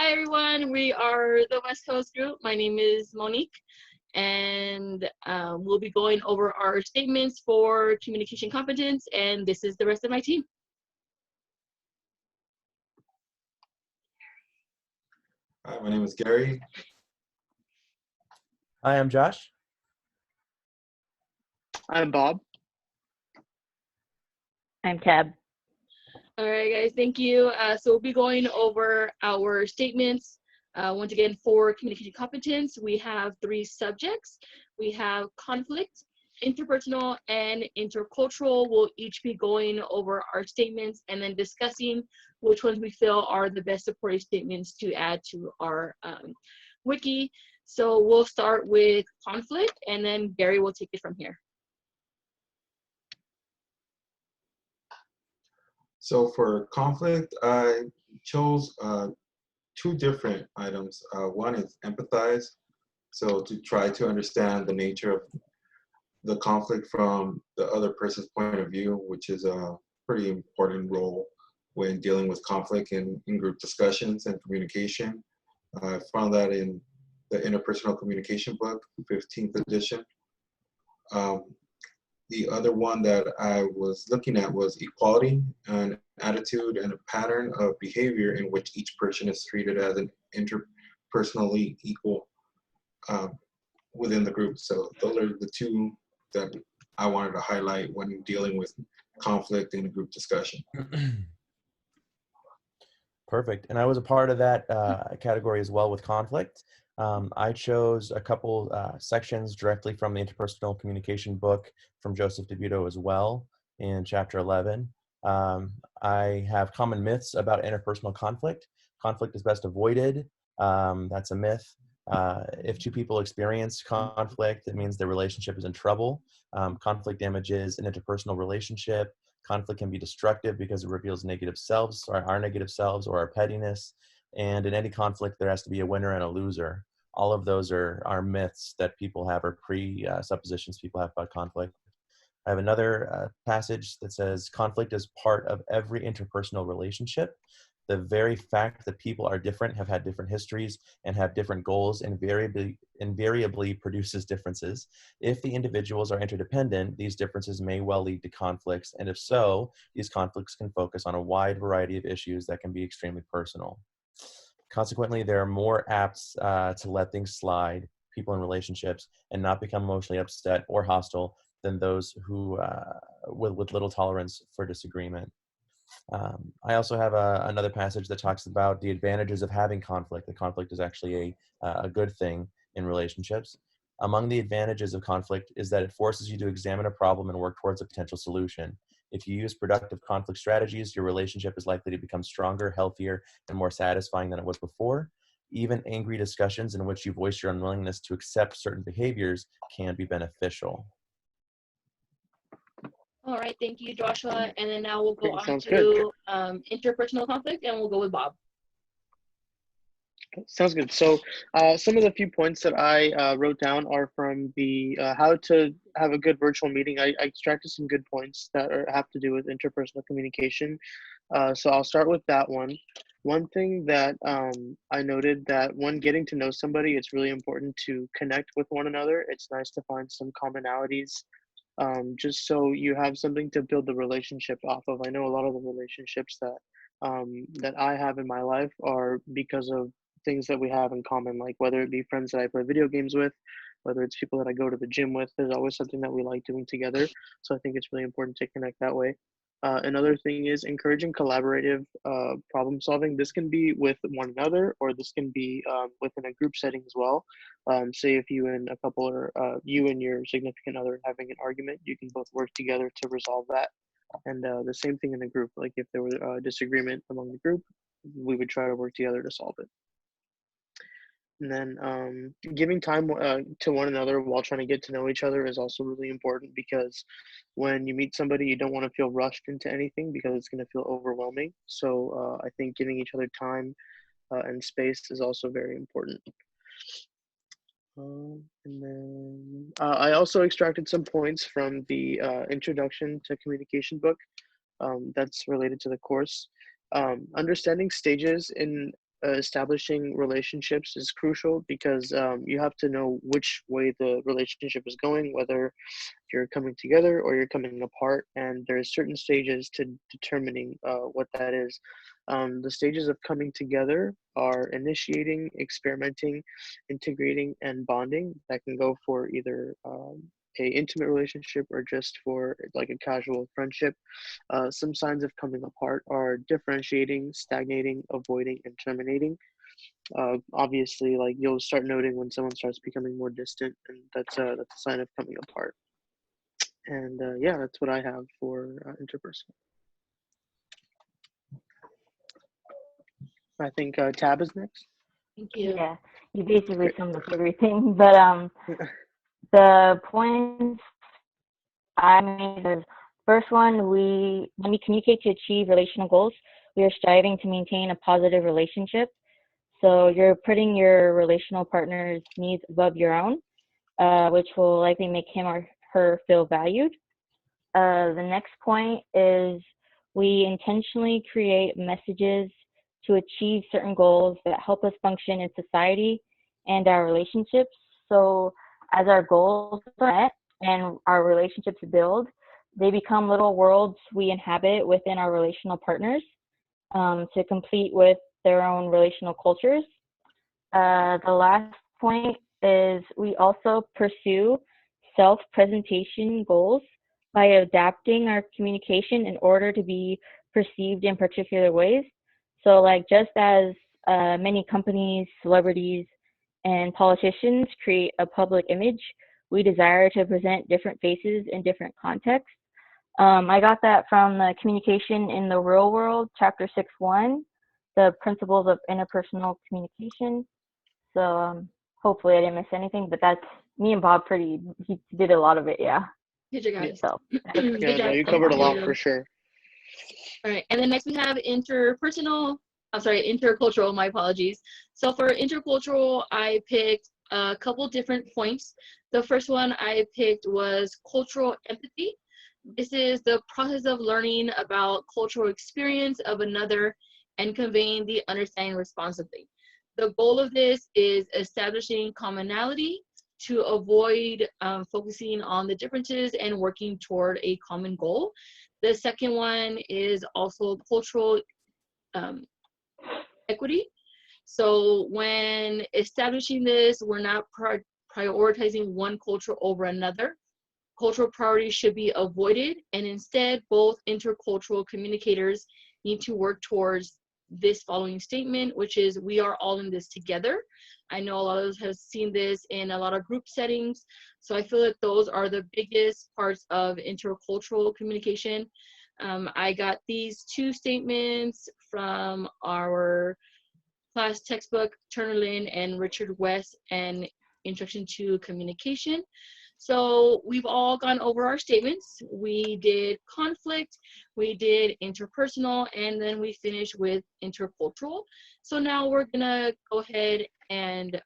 Hi everyone, we are the West Coast group. My name is Monique, and we'll be going over our statements for communication competence, and this is the rest of my team. Hi, my name is Gary. Hi, I'm Josh. I'm Bob. I'm Tab. All right, guys, thank you. So we'll be going over our statements. Once again, for communication competence, we have 3 subjects. We have conflict, interpersonal, and intercultural. We'll each be going over our statements and then discussing which ones we feel are the best supporting statements to add to our wiki. So we'll start with conflict, and then Gary will take it from here. So for conflict, I chose 2 different items. One is empathize, so to try to understand the nature of the conflict from the other person's point of view, which is a pretty important role when dealing with conflict in group discussions and communication. I found that in the Interpersonal Communication book, 15th edition. The other one that I was looking at was equality, an attitude and a pattern of behavior in which each person is treated as an interpersonally equal within the group. So those are the 2 that I wanted to highlight when dealing with conflict in a group discussion. Perfect. And I was a part of that category as well with conflict. I chose a couple sections directly from the Interpersonal Communication book from Joseph DeVito as well in chapter 11. I have common myths about interpersonal conflict. Conflict is best avoided. That's a myth. If 2 people experience conflict, it means their relationship is in trouble. Conflict damages an interpersonal relationship. Conflict can be destructive because it reveals negative selves, or our negative selves, or our pettiness. And in any conflict, there has to be a winner and a loser. All of those are myths that people have, or presuppositions people have about conflict. I have another passage that says, conflict is part of every interpersonal relationship. The very fact that people are different, have had different histories, and have different goals invariably produces differences. If the individuals are interdependent, these differences may well lead to conflicts, and if so, these conflicts can focus on a wide variety of issues that can be extremely personal. Consequently, they are more apt to let things slide, people in relationships, and not become emotionally upset or hostile than those who with little tolerance for disagreement. I also have another passage that talks about the advantages of having conflict. The conflict is actually a good thing in relationships. Among the advantages of conflict is that it forces you to examine a problem and work towards a potential solution. If you use productive conflict strategies, your relationship is likely to become stronger, healthier, and more satisfying than it was before. Even angry discussions in which you voice your unwillingness to accept certain behaviors can be beneficial. All right, thank you, Joshua. And then now we'll go on Sounds to interpersonal conflict, and we'll go with Bob. Sounds good. So some of the few points that I wrote down are from the how to have a good virtual meeting. I extracted some good points that have to do with interpersonal communication. So I'll start with that one. One thing that I noted, that when getting to know somebody, it's really important to connect with one another. It's nice to find some commonalities, just so you have something to build the relationship off of. I know a lot of the relationships that I have in my life are because of things that we have in common, like whether it be friends that I play video games with, whether it's people that I go to the gym with. There's always something that we like doing together. So I think it's really important to connect that way. Another thing is encouraging collaborative problem solving. This can be with one another, or this can be within a group setting as well. Say if you and a couple, or you and your significant other having an argument, you can both work together to resolve that. And the same thing in a group. Like if there was a disagreement among the group, we would try to work together to solve it. And then giving time to one another while trying to get to know each other is also really important, because when you meet somebody, you don't want to feel rushed into anything, because it's going to feel overwhelming. So I think giving each other time and space is also very important. And then I also extracted some points from the Introduction to Communication book that's related to the course. Understanding stages in establishing relationships is crucial because you have to know which way the relationship is going, whether you're coming together or you're coming apart, and there's certain stages to determining what that is. The stages of coming together are initiating, experimenting, integrating, and bonding. That can go for either a intimate relationship or just for like a casual friendship. Some signs of coming apart are differentiating, stagnating, avoiding, and terminating. Obviously, like you'll start noting when someone starts becoming more distant, and that's a sign of coming apart. And yeah, that's what I have for interpersonal. I think Tab is next. Thank you. Yeah, you basically summed up everything. But the points I made is first one, when we communicate to achieve relational goals, we are striving to maintain a positive relationship. So you're putting your relational partner's needs above your own, which will likely make him or her feel valued. The next point is we intentionally create messages to achieve certain goals that help us function in society and our relationships. So as our goals are met and our relationships build, they become little worlds we inhabit within our relational partners to complete with their own relational cultures. The last point is we also pursue self-presentation goals by adapting our communication in order to be perceived in particular ways. So like just as many companies, celebrities, and politicians create a public image, we desire to present different faces in different contexts. I got that from the Communication in the Real World, Chapter 6.1, the Principles of Interpersonal Communication. So hopefully I didn't miss anything, but that's me and Bob he did a lot of it, yeah. Good job, guys. So, Good Yeah, no, job. you covered a lot Thank you. for sure. All right, and then next we have intercultural, my apologies. So for intercultural, I picked a couple different points. The first one I picked was cultural empathy. This is the process of learning about cultural experience of another and conveying the understanding responsibly. The goal of this is establishing commonality to avoid focusing on the differences and working toward a common goal. The second one is also cultural equity. So when establishing this, we're not prioritizing one culture over another. Cultural priorities should be avoided, and instead, both intercultural communicators need to work towards this following statement, which is, we are all in this together. I know a lot of us have seen this in a lot of group settings, so I feel that those are the biggest parts of intercultural communication. I got these two statements from our class textbook, Turner Lynn and Richard West, and Introduction to Communication. So we've all gone over our statements. We did conflict, we did interpersonal, and then we finished with intercultural. So now we're gonna go ahead and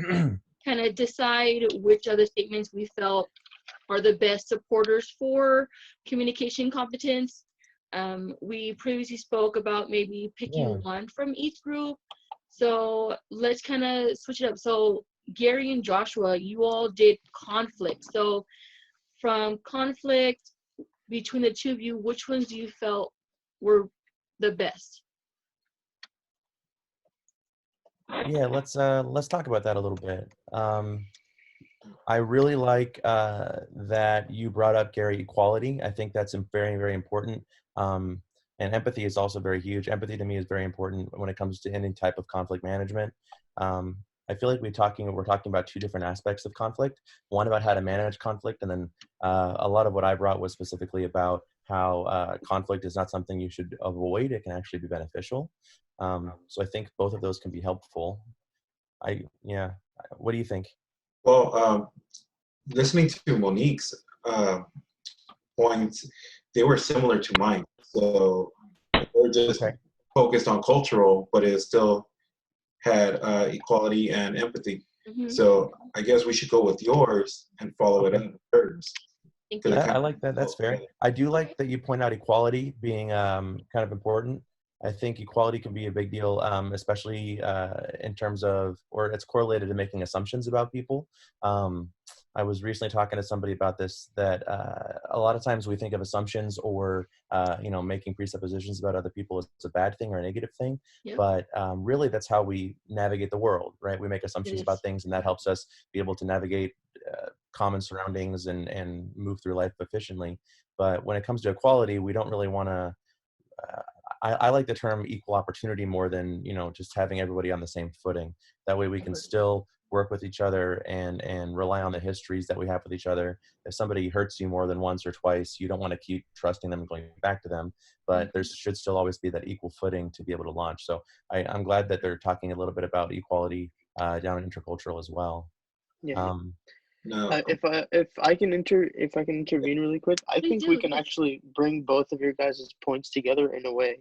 kind of decide which other statements we felt are the best supporters for communication competence. We previously spoke about maybe picking one from each group. So let's kind of switch it up. So Gary and Joshua, you all did conflict. So from conflict, between the two of you, which ones do you felt were the best? Yeah, let's talk about that a little bit. I really like that you brought up, Gary, equality. I think that's very, very important. And empathy is also very huge. Empathy to me is very important when it comes to any type of conflict management. I feel like we're talking about two different aspects of conflict. One about how to manage conflict, and then a lot of what I brought was specifically about how conflict is not something you should avoid. It can actually be beneficial. So I think both of those can be helpful. What do you think? Well, listening to Monique's points, they were similar to mine. So they're just focused on cultural, but it still had equality and empathy. Mm-hmm. So I guess we should go with yours and follow it up first. I like that. That's fair. I do like that you point out equality being kind of important. I think equality can be a big deal, especially in terms of, or it's correlated to making assumptions about people. I was recently talking to somebody about this, that a lot of times we think of assumptions or, making presuppositions about other people as a bad thing or a negative thing. Yep. But really, that's how we navigate the world, right? We make assumptions is. about things, and that helps us be able to navigate common surroundings and move through life efficiently. But when it comes to equality, we don't really want to, I like the term equal opportunity more than, just having everybody on the same footing. That way we can still work with each other and rely on the histories that we have with each other. If somebody hurts you more than once or twice, you don't want to keep trusting them and going back to them, but there should still always be that equal footing to be able to launch. So I'm glad that they're talking a little bit about equality down in intercultural as well. Yeah. No, If I can intervene really quick, I Please think we do, can yes. actually bring both of your guys' points together in a way.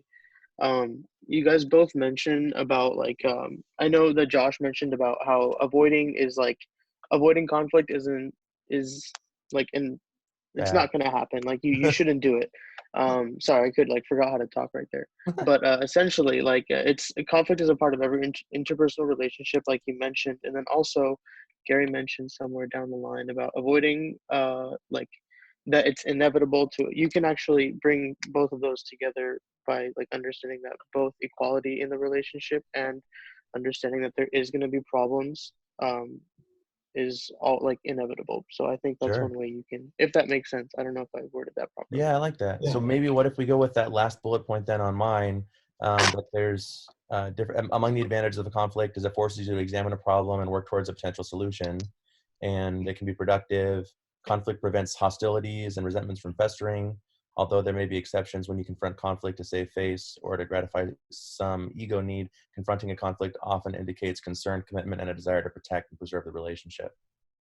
You guys both mentioned about I know that Josh mentioned about how avoiding conflict is like it's Bad. not gonna happen. Like you shouldn't do it. Sorry, I forgot how to talk right there. But essentially, conflict is a part of every interpersonal relationship, like you mentioned, and then also Gary mentioned somewhere down the line about avoiding that it's inevitable to. You can actually bring both of those together by understanding that both equality in the relationship and understanding that there is going to be problems is all inevitable. So I think that's Sure. one way you can, if that makes sense. I don't know if I worded that properly. Yeah, I like that. Yeah. So maybe what if we go with that last bullet point then on mine, that there's different, among the advantages of the conflict is it forces you to examine a problem and work towards a potential solution, and it can be productive. Conflict prevents hostilities and resentments from festering, although there may be exceptions when you confront conflict to save face or to gratify some ego need. Confronting a conflict often indicates concern, commitment, and a desire to protect and preserve the relationship.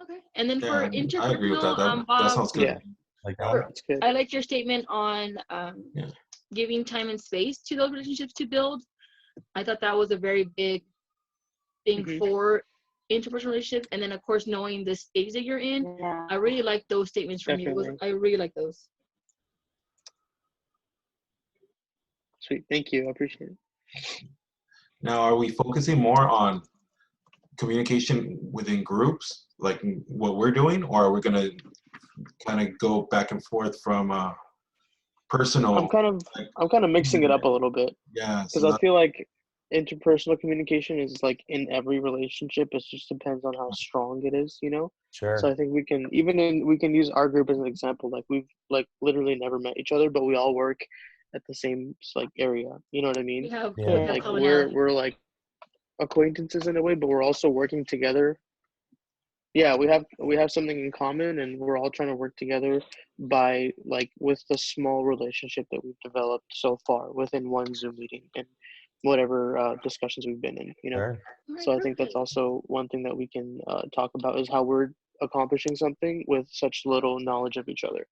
Okay. And then yeah, for I agree with that. interpersonal, That Bob, sounds good. Yeah. Like that one? That's good. I liked your statement on Yeah. giving time and space to those relationships to build. I thought that was a very big thing Mhm. for interpersonal relationships. And then, of course, knowing the stage that you're in. Yeah. I really like those statements from you. Definitely. I really like those. Sweet. Thank you. I appreciate it. Now, are we focusing more on communication within groups, like what we're doing, or are we going to kind of go back and forth from personal? I'm kind of mixing it up a little bit Yeah. because So I feel like interpersonal communication is in every relationship. It just depends on how strong it is, Sure. So I think we can we can use our group as an example. We've literally never met each other, but we all work at the same area. You know what I mean? We have, Yeah. we have Yeah. commonality. We're acquaintances in a way, but we're also working together. Yeah, we have something in common, and we're all trying to work together by with the small relationship that we've developed so far within one Zoom meeting and whatever discussions we've been in. Sure. Alright, So I think that's perfect. also one thing that we can talk about is how we're accomplishing something with such little knowledge of each other,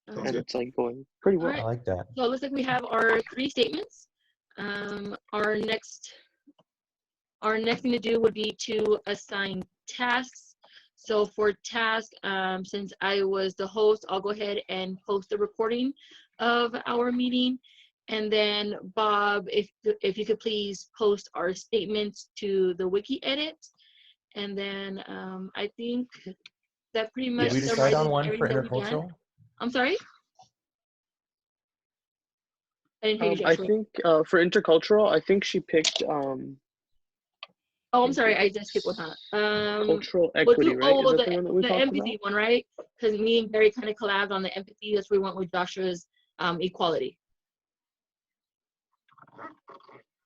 Sounds and good. it's going pretty well. Alright. I like that. So it looks like we have our 3 statements. Our next thing to do would be to assign tasks. So for task, since I was the host, I'll go ahead and post the recording of our meeting. And then Bob, if you could please post our statements to the wiki edit. And then I think that pretty much Did we decide summarizes on one for everything that we've done. intercultural? I'm sorry? I didn't hear you, I Joshua. think for intercultural, I think she picked Oh, I'm sorry, I just skipped one. cultural We'll equity, do, right? Is oh, that the one that we the talked empathy one, right? Because me and Barry kind of collabed on the empathy. That's where we went with Joshua's equality.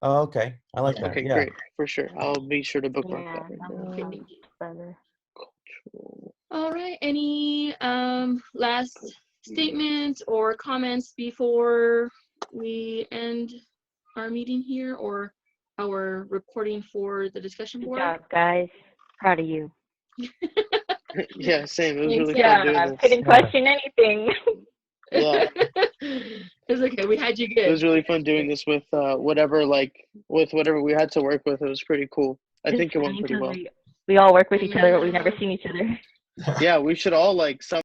Oh, okay. I like about? that. Okay, Yeah. great, for sure. I'll be sure to bookmark Yeah, that right that now. Okay, was thank you. better. Cultural. All right, any last statements or comments before we end our meeting here or our recording for the discussion Good board? job, guys. Proud of you. Yeah, same. It was Thanks, really yeah. fun doing I this. couldn't question anything. Yeah. It's okay, we had you It good. was really fun doing this with whatever we had to work with. It was pretty cool. I It's think it went funny pretty 'cause well. we all work with each other, but we've never seen each other. Yeah, we should all some